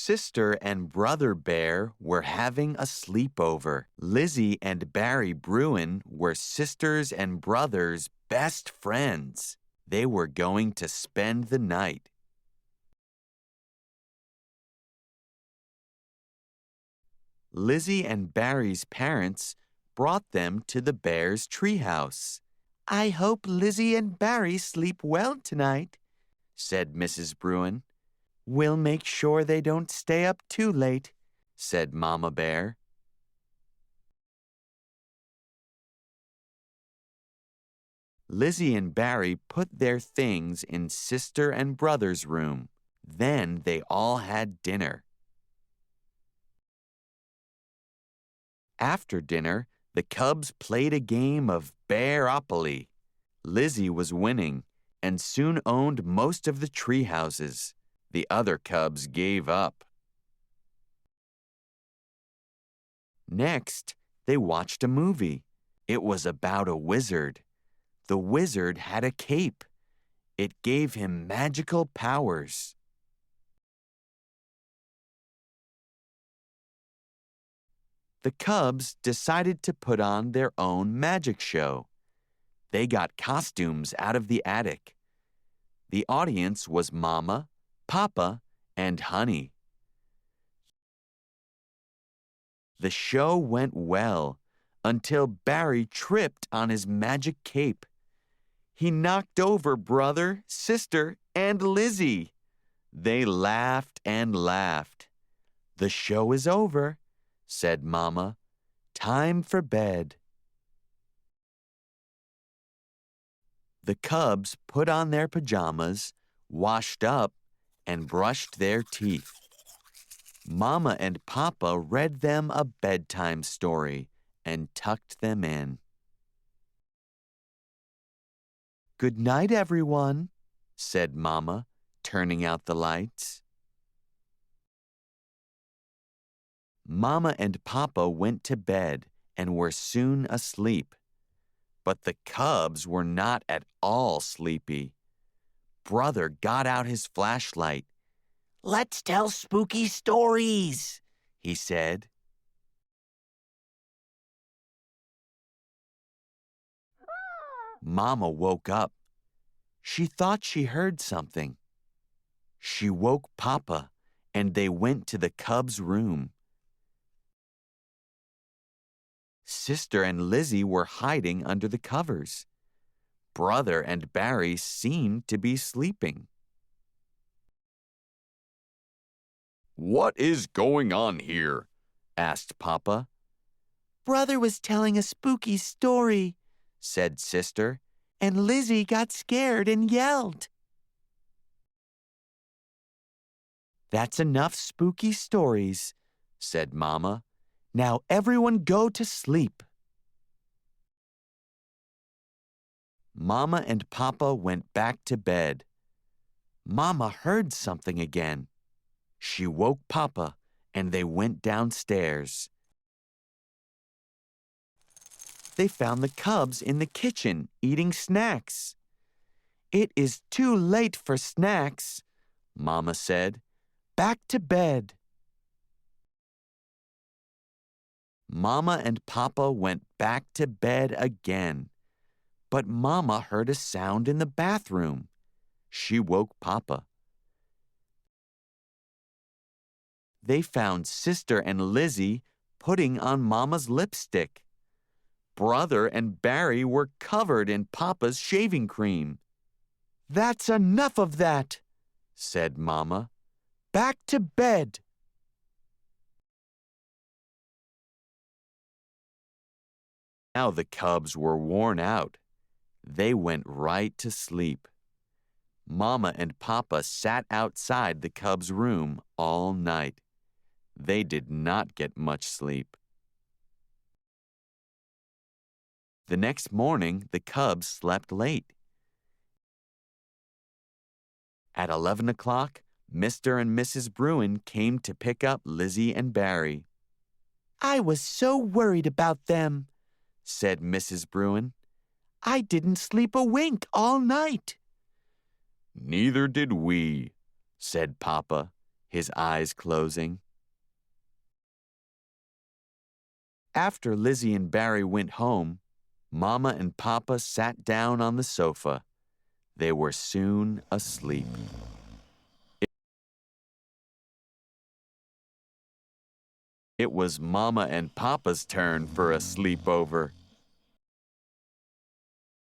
sister and brother bear were having a sleepover. Lizzy and Barry Bruin were sisters and brothers' best friends. They were going to spend the night. Lizzy and Barry's parents brought them to the bears' treehouse. "I hope Lizzy and Barry sleep well tonight," said Mrs. Bruin. "We'll make sure they don't stay up too late," said Mama Bear. Lizzy and Barry put their things in sister and brother's room. Then they all had dinner. After dinner, the cubs played a game of Bear-opoly. Lizzy was winning and soon owned most of the tree houses. The other cubs gave up. Next, they watched a movie. It was about a wizard. The wizard had a cape. It gave him magical powers. The cubs decided to put on their own magic show. They got costumes out of the attic. The audience was Mama, Papa, and Honey. The show went well until Barry tripped on his magic cape. He knocked over brother, sister, and Lizzy. They laughed and laughed. "The show is over," said Mama. "Time for bed." The cubs put on their pajamas, washed up, and brushed their teeth. Mama and Papa read them a bedtime story and tucked them in. "Good night, everyone," said Mama, turning out the lights. Mama and Papa went to bed and were soon asleep. But the cubs were not at all sleepy. Brother got out his flashlight. "Let's tell spooky stories," he said. Mama woke up. She thought she heard something. She woke Papa, and they went to the cubs' room. Sister and Lizzy were hiding under the covers. Brother and Barry seemed to be sleeping. "What is going on here?" asked Papa. "Brother was telling a spooky story," said Sister, "and Lizzy got scared and yelled." "That's enough spooky stories," said Mama. "Now everyone go to sleep." Mama and Papa went back to bed. Mama heard something again. She woke Papa, and they went downstairs. They found the cubs in the kitchen eating snacks. "It is too late for snacks," Mama said. "Back to bed." Mama and Papa went back to bed again. But Mama heard a sound in the bathroom. She woke Papa. They found Sister and Lizzy putting on Mama's lipstick. Brother and Barry were covered in Papa's shaving cream. "That's enough of that," said Mama. "Back to bed." Now the cubs were worn out. They went right to sleep. Mama and Papa sat outside the cubs' room all night. They did not get much sleep. The next morning, the cubs slept late. At 11 o'clock, Mr. and Mrs. Bruin came to pick up Lizzy and Barry. "I was so worried about them," said Mrs. Bruin. "I didn't sleep a wink all night." "Neither did we," said Papa. his eyes closing. After Lizzy and Barry went home, Mama and Papa sat down on the sofa. They were soon asleep. It was Mama and Papa's turn for a sleepover.